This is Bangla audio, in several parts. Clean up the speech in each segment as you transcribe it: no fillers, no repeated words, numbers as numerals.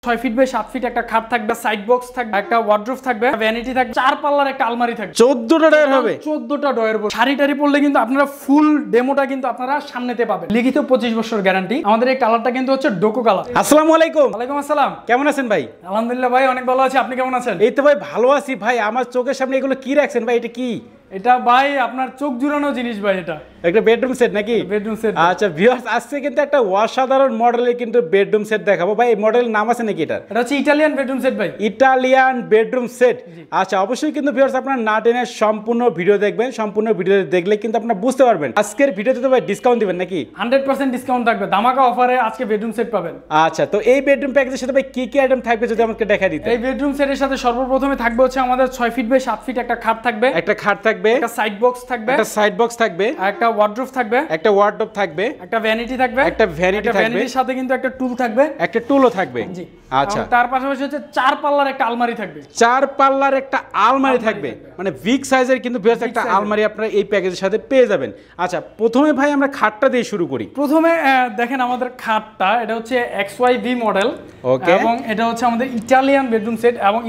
6 ফিট বাই 7 ফিট একটা খাট থাকবে, সাইড বক্স থাকবে, একটা ওয়ার্ড্রোব থাকবে, ভ্যানিটি থাকবে, 4 পাল্লার একটা আলমারি থাকবে, 14টা ডয়ার হবে, 14টা ডয়ার। শাড়ি টাড়ি পরলে কিন্তু আপনারা ফুল ডেমোটা কিন্তু আপনারা সামনেতে পাবেন। লিখিত 25 বছর গ্যারান্টি। আমাদের এই কালারটা কিন্তু হচ্ছে ডোকো কালার। আসসালামু আলাইকুম। ওয়ালাইকুম আসসালাম। কেমন আছেন ভাই? আলহামদুলিল্লাহ ভাই, অনেক ভালো আছি। আপনি কেমন আছেন? এই তো ভাই ভালো আছি ভাই। আমার চোখের সামনে এগুলো কি রাখছেন ভাই? এটা কি? এটা ভাই আপনার চোখ জুড়ানো জিনিস ভাই। এটা একটা বেডরুম সেট নাকি? Bedroom set. আচ্ছা ভিউয়ার্স, আজকে কিন্তু একটা অসাধারণ মডেলের কিন্তু বেডরুম সেট দেখাবো ভাই। এই মডেলের নাম আছে নাকি এটা? এটা হচ্ছে ইটালিয়ান বেডরুম সেট ভাই। Italian bedroom set. আচ্ছা অবশ্যই কিন্তু ভিউয়ার্স আপনারা না টেনে সম্পূর্ণ ভিডিও দেখবেন। সম্পূর্ণ ভিডিও দেখলে কিন্তু আপনারা বুঝতে পারবেন। আজকের ভিডিওতে তো ভাই ডিসকাউন্ট দিবেন নাকি? 100% ডিসকাউন্ট থাকবে, ধামাকা অফারে আজকে বেডরুম সেট পাবেন। আচ্ছা, তো এই বেডরুম প্যাকেজের সাথে ভাই কি কি আইটেম থাকবে যদি আমাকে দেখাই দিতেন? এই বেডরুম সেটের সাথে সর্বপ্রথমে থাকবে হচ্ছে আমাদের 6 ফিট বাই 7 ফিট একটা খাট থাকবে, একটা খাট থাকবে, একটা সাইড বক্স থাকবে, একটা সাইড বক্স থাকবে, একটা ওয়ার্ড্রোব থাকবে, একটা ওয়ার্ডরোব থাকবে, একটা ভ্যানিটি থাকবে, একটা ভ্যানিটি থাকবে, ভ্যানিটির সাথে কিন্তু একটা টুল থাকবে, একটা টুলও থাকবে। জি। আচ্ছা, তার পাশাপাশি হচ্ছে 4 পাল্লার একটা আলমারি থাকবে, 4 পাল্লার একটা আলমারি থাকবে, মানে বিগ সাইজের কিন্তু ভিউয়ার্স একটা আলমারি আপনারা এই প্যাকেজের সাথে পেয়ে যাবেন। আচ্ছা, প্রথমে ভাই আমরা খাটটা দিয়ে শুরু করি। প্রথমে দেখেন আমাদের খাটটা, এটা হচ্ছে XYV মডেল। ওকে, এবং এটা হচ্ছে আমাদের ইটালিয়ান বেডরুম সেট। এবং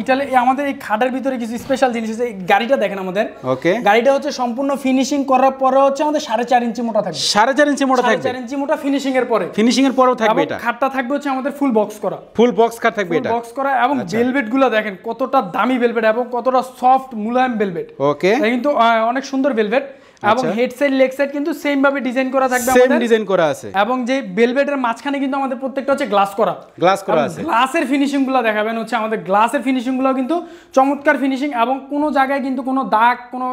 আমাদের এই খাটের ভিতরে কিছু স্পেশাল জিনিস আছে। গাড়িটা দেখেন আমাদের। ওকে, গাড়িটা হচ্ছে সম্পূর্ণ ফিনিশিং করার পরে হচ্ছে আমাদের 4.5 ইঞ্চি মোটা থাকবে। 4.5 ইঞ্চি মোটা থাকবে, 4.5 ইঞ্চি মোটা ফিনিশিং এর পরে। ফিনিশিং এর পরেও থাকবে এটা। খাটটা থাকবে হচ্ছে আমাদের ফুল বক্স করা, ফুল বক্স খাট থাকবে এটা, বক্স করা। এবং ভেলভেট গুলো দেখেন কতটা দামি ভেলভেট এবং কতটা সফট মুলায়ম ভেলভেট। ওকে, কিন্তু অনেক সুন্দর ভেলভেট। এবং হেড সাইড লেগ সাইড কিন্তু সেম ভাবে ডিজাইন করা থাকবে, সেম ডিজাইন করা আছে। এবং যে ভেলভেটের মাঝখানে কিন্তু আমাদের প্রত্যেকটা হচ্ছে গ্লাস করা, গ্লাস করা আছে। গ্লাসের ফিনিশিং গুলো দেখাবেন হচ্ছে আমাদের গ্লাসের ফিনিশিং গুলো কিন্তু চমৎকার ফিনিশিং। এবং কোনো জায়গায় কিন্তু কোনো দাগ, কোনো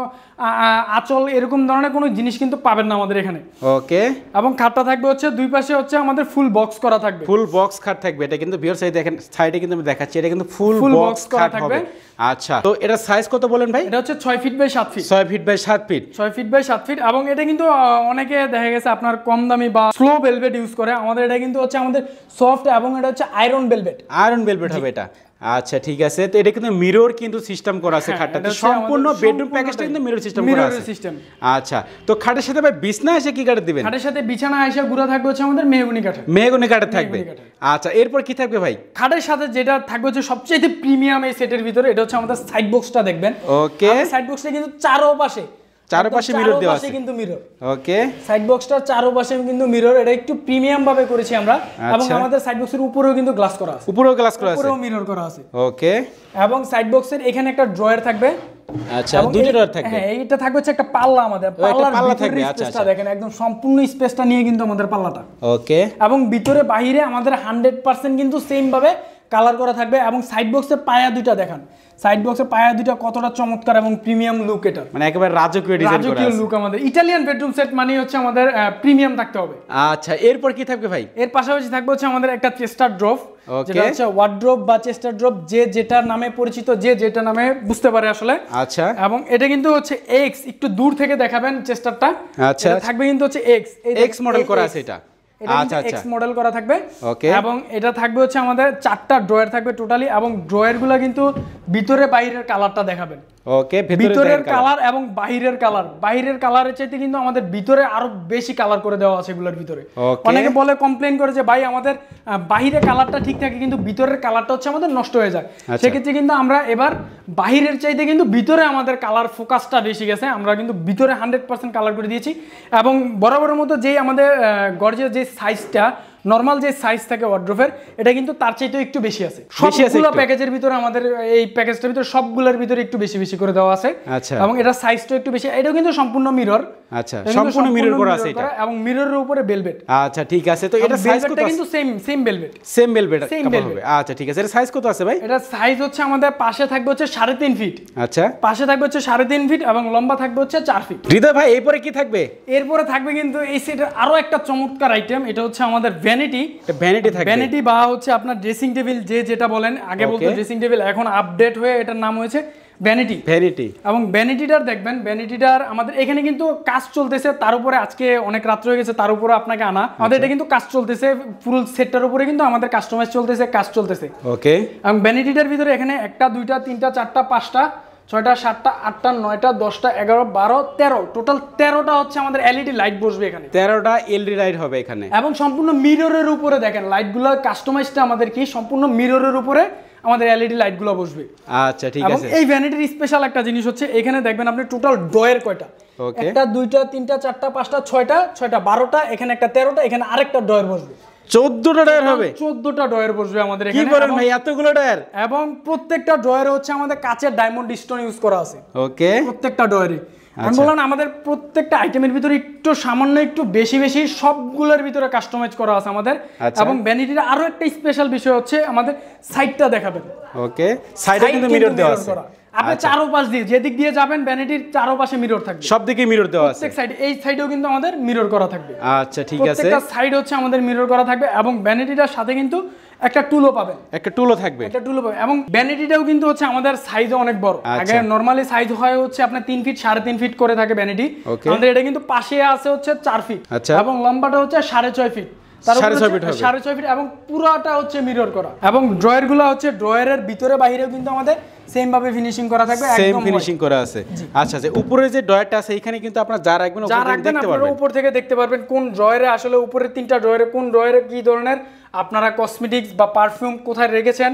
আঁচল এরকম ধরনের কোনো জিনিস কিন্তু পাবেন না আমাদের এখানে। ওকে, এবং খাটটা থাকবে হচ্ছে দুই পাশে হচ্ছে আমাদের ফুল বক্স করা থাকবে, ফুল বক্স খাট থাকবে। এটা কিন্তু ভিউয়ার্স এই দেখেন সাইডে কিন্তু আমি দেখাচ্ছি, এটা কিন্তু ফুল বক্স খাট থাকবে। আচ্ছা, তো এটা সাইজ কত বলেন ভাই? এটা হচ্ছে 6 feet by 7 feet. 6 feet by 7 feet, 6 feet by 7 feet. এবং এটা কিন্তু অনেকে দেখা গেছে আপনার কম দামি বা স্লো ভেলভেট ইউজ করে। আমাদের এটা কিন্তু হচ্ছে আমাদের সফট এবং এটা হচ্ছে আয়রন ভেলভেট। আয়রন ভেলভেট হবে এটা। আচ্ছা ঠিক আছে, তো এটা কিন্তু মিরর কিন্তু সিস্টেম করা আছে খাটটাতে। সম্পূর্ণ বেডরুম প্যাকেজটা কিন্তু মিরর সিস্টেম করা আছে। আচ্ছা, তো খাটের সাথে ভাই বিছনা এসে কি কাঠ দিবেন? খাটের সাথে বিছানা এসে গুঁড়া থাকবে হচ্ছে আমাদের মেহগনি কাঠ। মেহগনি কাঠের থাকবে। আচ্ছা, এরপর কি থাকবে ভাই? খাটের সাথে যেটা থাকবে হচ্ছে সবচেয়ে প্রিমিয়াম এই সেটের ভিতরে, এটা হচ্ছে আমাদের সাইড বক্সটা দেখবেন। ওকে, সাইড বক্সটা কিন্তু চারপাশে মিরর দেওয়া আছে কিন্তু মিরর। ওকে, সাইড বক্সটার চারপাশে কিন্তু মিরর। এটা একটু প্রিমিয়াম ভাবে করেছি আমরা। এবং আমাদের সাইড বক্সের উপরেও কিন্তু গ্লাস করা আছে, উপরেও গ্লাস করা আছে, উপরেও মিরর করা আছে। ওকে, এবং সাইড বক্সের এখানে একটা ড্রয়ার থাকবে। আচ্ছা, দুটো ড্রয়ার থাকবে। হ্যাঁ, এইটা থাকবে হচ্ছে একটা পাল্লা। আমাদের পাল্লা থাকবে। আচ্ছা, দেখেন একদম সম্পূর্ণ স্পেসটা নিয়ে কিন্তু আমাদের পাল্লাটা। ওকে, এবং ভিতরে বাইরে আমাদের 100% কিন্তু সেম ভাবে কালার করা থাকবে। এবং সাইড বক্সের পায়া দুইটা দেখেন, সাইড বক্সের পায়া দুইটা কতটা চমৎকার এবং প্রিমিয়াম লুক। এটা মানে একেবারে রাজকীয় ডিজাইন করা আছে, রাজকীয় লুক। আমাদের ইটালিয়ান বেডরুম সেট মানে হচ্ছে আমাদের প্রিমিয়াম থাকতে হবে। আচ্ছা, এরপর কি থাকবে ভাই? এর পাশাপাশি থাকবে হচ্ছে আমাদের একটা চেস্টার ড্রপ, যেটা হচ্ছে ওয়ার্ড্রোব বা চেস্টার ড্রপ, যে যেটা নামে পরিচিত, যে যেটা নামে বুঝতে পারে আসলে। আচ্ছা, এবং এটা কিন্তু হচ্ছে এক্স, একটু দূর থেকে দেখাবেন চেস্টারটা। আচ্ছা, থাকবে কিন্তু হচ্ছে এক্স মডেল করা আছে এটা। আচ্ছা, এক্স মডেল করা থাকবে। ওকে, এবং এটা থাকবে হচ্ছে আমাদের 4টা ড্রয়ার থাকবে টোটালি। এবং ড্রয়ারগুলো কিন্তু ভিতরে বাইরের কালারটা দেখাবেন। ওকে, ভিতরের কালার এবং বাইরের কালার, বাইরের কালারের চাইতে কিন্তু আমাদের ভিতরে আরো বেশি কালার করে দেওয়া আছে এগুলোর ভিতরে। অনেকে বলে, কমপ্লেইন করে যে ভাই আমাদের বাইরের কালারটা ঠিক থাকে কিন্তু ভিতরের কালারটা হচ্ছে আমাদের নষ্ট হয়ে যায়। সেক্ষেত্রে কিন্তু আমরা এবার বাইরের চাইতে কিন্তু ভিতরে আমাদের কালার ফোকাসটা বেশি গেছে। আমরা কিন্তু ভিতরে 100% কালার করে দিয়েছি। এবং বরাবরের মতো যেই আমাদের গর্জের যে সাইজটা, নরমাল যে সাইজ থাকে ওয়ার্ড্রোবের, এটা কিন্তু তার চাইতেও একটু বেশি আছে। সবগুলো প্যাকেজের ভিতরে আমাদের এই প্যাকেজটার ভিতরে সবগুলোর ভিতরে একটু বেশি বেশি করে দেওয়া আছে। আচ্ছা, এবং এটা সাইজটা একটু বেশি। এটাও কিন্তু সম্পূর্ণ মিরর। আচ্ছা, সম্পূর্ণ মিরর করা আছে এটা। এবং মিররের উপরে ভেলভেট। আচ্ছা ঠিক আছে, তো এটা সাইজ কত? কিন্তু সেম ভেলভেট, সেম ভেলভেট হবে। আচ্ছা ঠিক আছে, এর সাইজ কত আছে ভাই? এটা সাইজ হচ্ছে আমাদের পাশে থাকবে হচ্ছে 3.5 ফিট। আচ্ছা, পাশে থাকবে হচ্ছে 3.5 ফিট এবং লম্বা থাকবে হচ্ছে 4 ফিট। হৃদয় ভাই, এরপরে কি থাকবে? এরপরে থাকবে কিন্তু এই সেটের আরো একটা চমৎকার আইটেম। এটা হচ্ছে আমাদের ভ্যানিটি। থাকবে ভ্যানিটি বা হচ্ছে আপনার ড্রেসিং টেবিল, যে যেটা বলেন। আগে বলতো ড্রেসিং টেবিল, এখন আপডেট হয়ে এটার নাম হয়েছে ভ্যানিটি। এবং ভ্যানিটিটার দেখবেন, ভ্যানিটিটার আমাদের এখানে কিন্তু কাজ চলতেছে। তার উপরে আজকে অনেক রাত্র হয়ে গেছে, তার উপরে আপনাকে আনা। আমাদের এটা কিন্তু কাজ চলতেছে, পুরো সেটটার উপরে কিন্তু আমাদের কাস্টমাইজ চলতেছে, কাজ চলতেছে। ওকে, এবং ভ্যানিটিটার ভিতরে এখানে 1, 2, 3, 4, 5টা 6টা 7টা 8টা 9টা 10টা 11 12 13 টোটাল 13টা হচ্ছে আমাদের এলইডি লাইট বসবে এখানে। 13টা এলইডি লাইট হবে এখানে এবং সম্পূর্ণ মিররের উপরে দেখেন লাইটগুলো কাস্টমাইজটা আমাদের কি সম্পূর্ণ মিররের উপরে আমাদের এলইডি লাইটগুলো বসবে। আচ্ছা ঠিক আছে। এই ভ্যানিটির স্পেশাল একটা জিনিস হচ্ছে এখানে দেখবেন আপনি টোটাল ড্রয়ার কয়টা, একটা 2টা 3টা 4টা 5টা 6টা 12টা, এখানে একটা 13টা, এখানে আরেকটা ড্রয়ার বসবে। 14টা ড্রয়ার হবে, 14টা ড্রয়ার বসবে আমাদের এখানে। কি বলেন ভাই এতগুলো ড্রয়ার? এবং প্রত্যেকটা ড্রয়ারে হচ্ছে আমাদের কাচের ডায়মন্ড স্টোন ইউজ করা আছে। ওকে, প্রত্যেকটা ড্রয়ারে আমি বললাম আমাদের প্রত্যেকটা আইটেমের ভিতরে একটু সামান্য একটু বেশি বেশি সবগুলোর ভিতরে কাস্টমাইজ করা আছে আমাদের। এবং ভ্যানিটির আরো একটা স্পেশাল বিষয় হচ্ছে আমাদের সাইডটা দেখাবেন। ওকে, সাইডে কিন্তু মিরর দেওয়া আছে। আপনি চারপাশ দিয়ে যেদিক দিয়ে যাবেন ভ্যানিটির চারপাশে মিরর থাকবে, সব দিকে মিরর দেওয়া আছে। প্রত্যেক সাইডে, এই সাইডেও কিন্তু আমাদের মিরর করা থাকবে। আচ্ছা ঠিক আছে, প্রত্যেকটা সাইড হচ্ছে আমাদের মিরর করা থাকবে। এবং ভ্যানিটিটার সাথে কিন্তু একটা টুলও পাবেন, একটা টুলও থাকবে, একটা টুলও পাবেন। এবং ভ্যানিটিটাও কিন্তু হচ্ছে আমাদের সাইজও অনেক বড়। আগে নরমালি সাইজ হয় হচ্ছে আপনার 3 ফিট 3.5 ফিট করে থাকে ভ্যানিটি, আমাদের এটা কিন্তু পাশে আছে হচ্ছে 4 ফিট এবং লম্বাটা হচ্ছে 6.5 ফিট, 6.5 ফিট এবং পুরোটা হচ্ছে মিরর করা। এবং ড্রয়ার গুলো হচ্ছে ড্রয়ারের ভিতরে বাইরেও কিন্তু আমাদের সেম ভাবে ফিনিশিং করা থাকবে, একদম ফিনিশিং করা আছে। আচ্ছা আচ্ছা, উপরে যে ড্রয়ারটা আছে এখানে কিন্তু আপনারা যা রাখবেন উপর থেকে দেখতে পারবেন কোন ড্রয়ারে আসলে উপরের 3টা ড্রয়ারে কোন ড্রয়ারে কি ধরনের আপনারা কসমেটিক্স বা পারফিউম কোথায় রেখেছেন,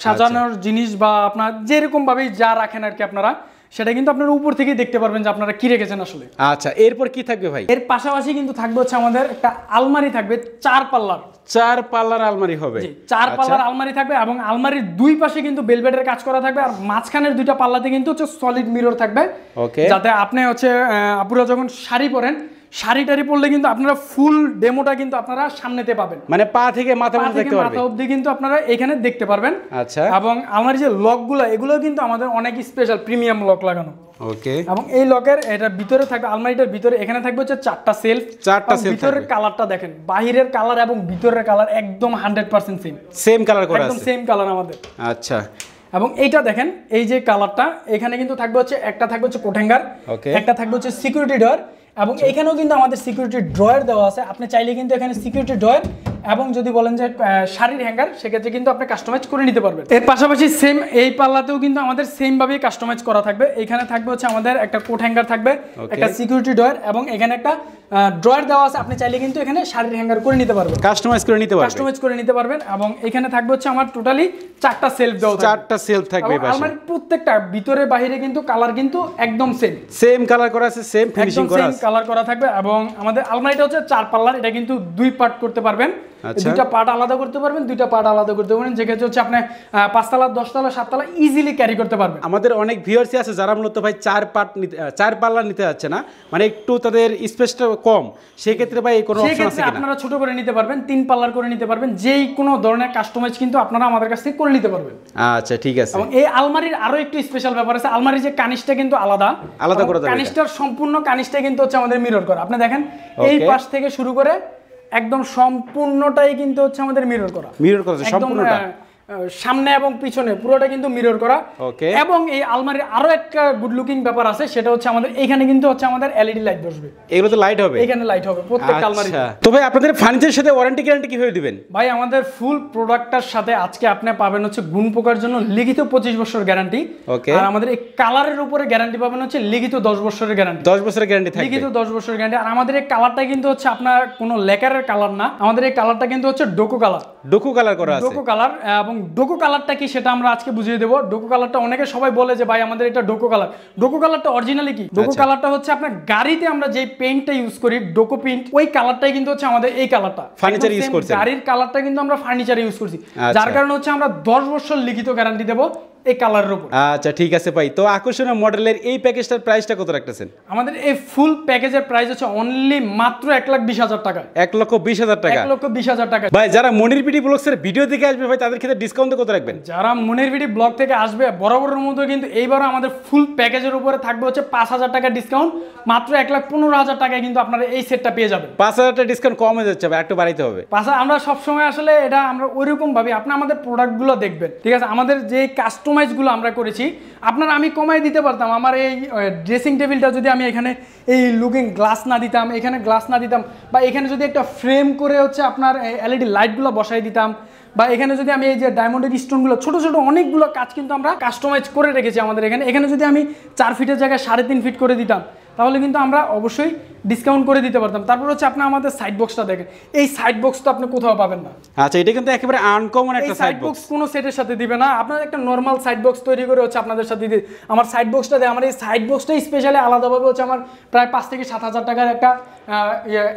সাজানোর জিনিস বা আপনার যেরকম ভাবে যা রাখেন আর কি আপনারা, সেটা কিন্তু আপনারা উপর থেকেই দেখতে পারবেন যে আপনারা কি রেখেছেন আসলে। আচ্ছা, এরপর কি থাকবে ভাই? এর পাশাপাশি কিন্তু থাকবে হচ্ছে আমাদের একটা আলমারি থাকবে 4 পাল্লার। 4 পাল্লার আলমারি হবে, 4 পাল্লার আলমারি থাকবে এবং আলমারির দুই পাশে কিন্তু বেলভেটের কাজ করা থাকবে আর মাঝখানের 2টা পাল্লাতে কিন্তু হচ্ছে সলিড মিরর থাকবে। ওকে, যাতে আপনি হচ্ছে আপুরা যখন শাড়ি পরেন, শাড়িটারি পরলে কিন্তু আপনারা ফুল ডেমোটা কিন্তু আপনারা সামনেতে পাবেন, মানে পা থেকে মাথা পর্যন্ত দেখতে পারবেন, মাথা অবধি কিন্তু আপনারা এখানে দেখতে পারবেন। আচ্ছা, এবং আলমারির যে লকগুলো এগুলো কিন্তু আমাদের অনেক স্পেশাল প্রিমিয়াম লক লাগানো। ওকে, এবং এই লকের এটা ভিতরে থাকবে, আলমারিটার ভিতরে এখানে থাকবে হচ্ছে 4টা সেলফ। ভিতরের কালারটা দেখেন, বাহিরের কালার এবং ভিতরের কালার একদম 100% সেম কালার করা আছে, একদম সেম কালার আমাদের। আচ্ছা, এবং এইটা দেখেন, এই যে কালারটা এখানে কিন্তু থাকবে হচ্ছে একটা থাকবে হচ্ছে কোট হ্যাঙ্গার, একটা থাকবে হচ্ছে সিকিউরিটি ডোর এবং এখানেও কিন্তু আমাদের সিকিউরিটি ড্রয়ার দেওয়া আছে। আপনি চাইলে কিন্তু এখানে সিকিউরিটি ড্রয়ার এবং যদি বলেন যে শাড়ির হ্যাঙ্গার, সেক্ষেত্রে কিন্তু আপনি কাস্টমাইজ করে নিতে পারবেন। এর পাশাপাশি সেম এই পাল্লাতেও কিন্তু আমাদের সেম ভাবেই কাস্টমাইজ করা থাকবে। এখানে থাকবে হচ্ছে আমাদের একটা কোট হ্যাঙ্গার থাকবে, একটা সিকিউরিটি ড্রয়ার এবং এখানে একটা ড্রয়ার দেওয়া আছে। আপনি চাইলে কিন্তু এখানে শাড়ির হ্যাঙ্গার করে নিতে পারবেন, কাস্টমাইজ করে নিতে পারবেন। এবং এখানে থাকবে হচ্ছে আমার টোটালি 4টা সেলফ দেওয়া থাকবে, 4টা সেলফ থাকবে পাশে। আলমারির প্রত্যেকটা ভিতরে বাইরে কিন্তু কালার কিন্তু একদম সেম কালার করা আছে, সেম ফিনিশিং করা আছে, সেম কালার করা থাকবে। এবং আমাদের আলমারিটা হচ্ছে 4 পাল্লার, এটা কিন্তু 2 পার্ট করতে পারবেন, 2টা পার্ট আলাদা করতে পারবেন, 2টা পার্ট আলাদা করতে পারবেন, যেক্ষেত্রে হচ্ছে আপনি 5 তলা 10 তলা 7 তলা ইজিলি ক্যারি করতে পারবেন। আমাদের অনেক ভিউয়ার্স আছে যারা মূলত ভাই 4 পাল্লা নিতে যাচ্ছে না, মানে একটু তাদের স্পেসটা কম, সেই ক্ষেত্রে ভাই কোনো অপশন আছে কিনা? আপনারা ছোট করে নিতে পারবেন, 3 পাল্লার করে নিতে পারবেন, যেই কোনো ধরনের কাস্টমাইজ কিন্তু আপনারা আমাদের কাছ থেকে করে নিতে পারবেন। আচ্ছা ঠিক আছে। এবং এই আলমারির আরো একটু স্পেশাল ব্যাপার আছে, আলমারির যে কানিশটা কিন্তু আলাদা করে দেওয়া, কানিশটার সম্পূর্ণ কানিশটা কিন্তু হচ্ছে আমাদের মিরর করা। আপনি দেখেন এই পাশ থেকে শুরু করে একদম সম্পূর্ণটাই কিন্তু হচ্ছে আমাদের মিরর করা সম্পূর্ণটা, সামনে এবং পিছনে পুরোটা কিন্তু মিরর করা। এবং এই আলমারির আরো একটা গুড লুকিং ব্যাপার আছে, সেটা হচ্ছে আমাদের এখানে কিন্তু হচ্ছে আমাদের এলইডি লাইট বসবে। এগুলো তো লাইট হবে, এখানে লাইট হবে প্রত্যেকটা আলমারিতে। তো ভাই আপনাদের ফার্নিচারের সাথে ওয়ারেন্টি গ্যারান্টি কিভাবে দিবেন? ভাই আমাদের ফুল প্রোডাক্টটার সাথে আজকে আপনি পাবেন হচ্ছে গুণ পোকার জন্য লিখিত 25 বছর গ্যারান্টি। আর আমাদের এই কালারের উপরে গ্যারান্টি পাবেন হচ্ছে লিখিত 10 বছরের গ্যারান্টি, 10 বছরের গ্যারান্টি থাকবে, লিখিত 10 বছরের গ্যারান্টি। আর আমাদের এই কালারটা কিন্তু হচ্ছে আপনার কোনো লেকারের কালার না, আমাদের এই কালারটা কিন্তু হচ্ছে ডোকো কালার করা আছে, ডোকো কালার। এবং ডোকো কালারটা কি সেটা আমরা আজকে বুঝিয়ে দেবো। ডোকো কালারটা অনেকে সবাই বলে যে ভাই আমাদের এটা ডোকো কালার, ডোকো কালারটা অরিজিনালি কি? ডোকো কালারটা হচ্ছে আপনার গাড়িতে আমরা যে পেইন্টটা ইউজ করি ডোকো পেইন্ট, ওই কালারটাই কিন্তু হচ্ছে আমাদের এই কালারটা ফার্নিচার ইউজ করছি, গাড়ির কালারটা কিন্তু আমরা ফার্নিচারে ইউজ করছি, যার কারণে হচ্ছে আমরা 10 বছর লিখিত গ্যারান্টি দেবো এই কালারের উপর। আচ্ছা ঠিক আছে ভাই, তো আকর্ষণীয় মডেলের এই প্যাকেজটার প্রাইসটা কত রাখতেছেন? আমাদের এই ফুল প্যাকেজের প্রাইস হচ্ছে অনলি মাত্র 1,20,000 টাকা, 1,20,000 টাকা, 1,20,000 টাকা। ভাই যারা মনির বিডি ব্লগসের ভিডিও দেখে আসবে ভাই তাদের ক্ষেত্রে ডিসকাউন্ট কত রাখবেন? যারা মনির বিডি ব্লগ থেকে আসবে বরাবরের মতো কিন্তু এইবারও আমাদের ফুল প্যাকেজের উপরে থাকবে হচ্ছে 5,000 টাকা ডিসকাউন্ট, মাত্র 1,15,000 টাকায় কিন্তু আপনারা এই সেটটা পেয়ে যাবেন। 5,000 টাকা ডিসকাউন্ট কম হয়ে যাচ্ছে ভাই, একটু বাড়াইতে হবে। আমরা সবসময় আসলে এটা আমরা ওইরকম ভাবি, আপনি আমাদের প্রোডাক্টগুলো দেখবেন, ঠিক আছে? আমাদের যে কাস্টমাইজগুলো আমরা করেছি আপনার আমি কমাই দিতে পারতাম। আমার এই ড্রেসিং টেবিলটা যদি আমি এখানে এই লুকিং গ্লাস না দিতাম, এখানে গ্লাস না দিতাম, বা এখানে যদি একটা ফ্রেম করে হচ্ছে আপনার এলইডি লাইটগুলো বসাই দিতাম, বা এখানে যদি আমি এই যে ডায়মন্ডের স্টোনগুলো ছোট ছোট অনেকগুলো কাজ কিন্তু আমরা কাস্টমাইজ করে রেখেছি আমাদের এখানে যদি আমি 4 ফিটের জায়গায় 3.5 ফিট করে দিতাম তাহলে কিন্তু আমরা অবশ্যই ডিসকাউন্ট করে দিতে পারতাম। তারপর হচ্ছে আপনি আমাদের সাইড বক্সটা দেখেন, এই সাইড বক্স তো আপনি কোথাও পাবেন না। আচ্ছা, এটা কিন্তু একেবারে আনকমন একটা সাইড বক্স, কোনো সেটের সাথে দিবে না। আপনার একটা নরমাল সাইড বক্স তৈরি করে হচ্ছে আপনাদের সাথে দিতে, আমার সাইড বক্সটা দেয়, আমার এই সাইড বক্সটাই স্পেশালি আলাদাভাবে হচ্ছে আমার প্রায় 5 থেকে 7,000 টাকার একটা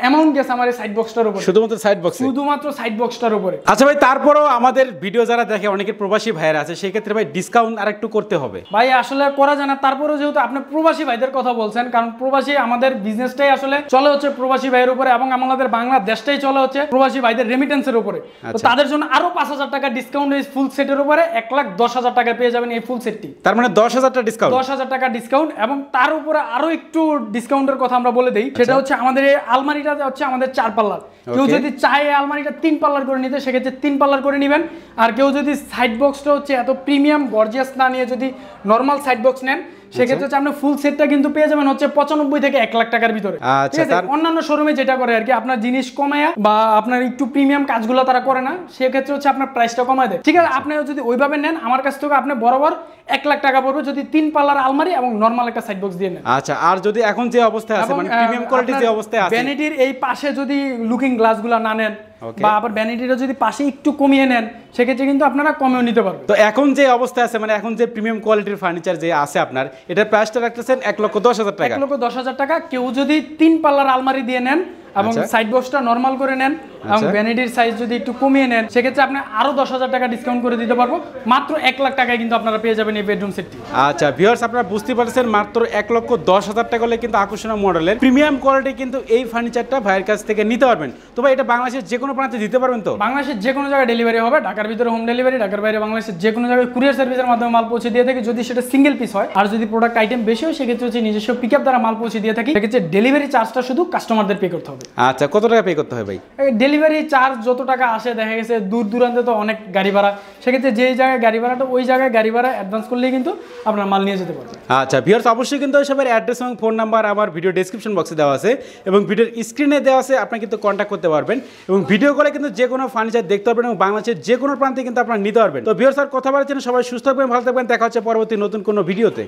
অ্যামাউন্ট গেছে আমার এই সাইড বক্সটার উপরে, শুধুমাত্র সাইড বক্স, শুধুমাত্র সাইড বক্সটার উপরে। আচ্ছা ভাই, তারপরেও আমাদের ভিডিও যারা দেখে অনেকের প্রবাসী ভাইরা আছে, সেই ক্ষেত্রে ভাই ডিসকাউন্ট আরেকটু করতে হবে। ভাই আসলে করা যায় না, তারপরেও যেহেতু আপনি প্রবাসী ভাইদের কথা বলছেন, কারণ প্রবাসী আমাদের বিজনেসটাই আসলে চলে হচ্ছে প্রবাসী ভাইয়ের উপরে, এবং আমাদের বাংলাদেশটাই চলে হচ্ছে প্রবাসী ভাইদের রেমিটেন্সের উপরে। তো তাদের জন্য আরো 5,000 টাকা ডিসকাউন্ট এই ফুল সেটের উপরে 1,10,000 টাকা পেয়ে যাবেন এই ফুল সেটটি। তার মানে 10,000 টাকা ডিসকাউন্ট, 10,000 টাকা ডিসকাউন্ট। এবং তার উপরে আরো একটু ডিসকাউন্টের কথা আমরা বলে দেই, সেটা হচ্ছে আমাদের এই আলমারিটা হচ্ছে আমাদের 4 পাল্লার। কেউ যদি চায় এই আলমারিটা 3 পাল্লার করে নিতে, সেক্ষেত্রে 3 পাল্লার করে নেবেন। আর কেউ যদি সাইড বক্সটা হচ্ছে এত প্রিমিয়াম গর্জিয়াস না নিয়ে যদি নরমাল সাইড বক্স নেন, সেক্ষেত্রে হচ্ছে আপনি ফুল সেটটা কিন্তু পেয়ে যাবেন হচ্ছে 95 থেকে 1 লাখ টাকার ভিতরে। ঠিক আছে, অন্যান্য শোরুমে যেটা করে আর কি, আপনার জিনিস কমায়া বা আপনার একটু প্রিমিয়াম কাজগুলো তারা করে না, সেক্ষেত্রে হচ্ছে আপনার প্রাইসটা কমায় দেয়। ঠিক আছে, আপনি যদি ওইভাবে নেন আমার কাছ থেকে আপনি বরাবর 1 লাখ টাকা পড়বে যদি 3 পাল্লার আলমারি এবং নরমাল একটা সাইড বক্স দিয়ে নেন। আচ্ছা, আর যদি এখন যে অবস্থায় আছে মানে প্রিমিয়াম কোয়ালিটি যে অবস্থায় আছে, ভ্যানিটির এই পাশে যদি লুকিং গ্লাসগুলো না নেন বা আবার ভ্যানিটিটা যদি পাশে একটু কমিয়ে নেন, সেক্ষেত্রে কিন্তু আপনারা কমেও নিতে পারবেন। তো এখন যে অবস্থা আছে মানে এখন যে প্রিমিয়াম কোয়ালিটির ফার্নিচার যে আছে আপনার, এটার প্রাইসটা রাখতেছেন 1,10,000 টাকা। 1,10,000 টাকা। কেউ যদি 3 পাল্লার আলমারি দিয়ে নেন এবং সাইড বক্সটা নরমাল করে নেন এবং ভ্যানিটির সাইজ যদি একটু কমিয়ে নেন, সেক্ষেত্রে আপনি আরো 10,000 টাকা ডিসকাউন্ট করে দিতে পারবো। মাত্র 1 লাখ টাকায় কিন্তু আপনারা পেয়ে যাবেন এই বেডরুম সেটটি। আচ্ছা ভিউয়ার্স, আপনারা বুঝতে পারছেন মাত্র 1,10,000 টাকা হলে কিন্তু আকর্ষণীয় মডেলের প্রিমিয়াম কোয়ালিটি কিন্তু এই ফার্নিচারটা ভাইয়ের কাছ থেকে নিতে পারবেন। তো ভাই এটা বাংলাদেশের যে কোনো প্রান্তে দিতে পারবেন তো? বাংলাদেশের যে কোনো জায়গায় ডেলিভারি হবে, ঢাকার ভিতরে হোম ডেলিভারি, ঢাকার বাইরে বাংলাদেশের যে কোনো জায়গায় কুরিয়ার সার্ভিসের মাধ্যমে মাল পৌঁছে দিয়ে থাকি, যদি সেটা সিঙ্গেল পিস হয়। আর যদি প্রোডাক্ট আইটেম বেশি হয়, সেক্ষেত্রে হচ্ছে নিজস্ব পিকআপ দ্বারা মাল পৌঁছে দিয়ে থাকি। সেক্ষেত্রে ডেলিভারি চার্জটা শুধু কাস্টমারদের পে করতে হবে। আচ্ছা, কত টাকা পে করতে হয় ভাই? ডেলিভারি চার্জ যত টাকা আসে, দেখা গেছে দূর দূরান্তে তো অনেক গাড়ি ভাড়া, সেক্ষেত্রে যেই জায়গায় গাড়ি ভাড়াটা ওই জায়গায় গাড়ি ভাড়া অ্যাডভান্স করলেই কিন্তু আপনার মাল নিয়ে যেতে পারবেন। আচ্ছা ভিউয়ার্স, অবশ্যই কিন্তু সবার অ্যাড্রেস এবং ফোন নাম্বার আমার ভিডিও ডেসক্রিপশন বক্সে দেওয়া আছে এবং ভিডিওর স্ক্রিনে দেওয়া আছে, আপনি কিন্তু কন্ট্যাক্ট করতে পারবেন এবং ভিডিও করে কিন্তু যে কোনো ফার্নিচার দেখতে পারবেন এবং বাংলাদেশের যে কোনো প্রান্তে কিন্তু আপনারা নিতে পারবেন। তো ভিউয়ার্স, আর কথা বলার জন্য সবাই সুস্থ থাকবেন, ভালো থাকবেন, দেখা হচ্ছে পরবর্তী নতুন কোনো ভিডিওতে।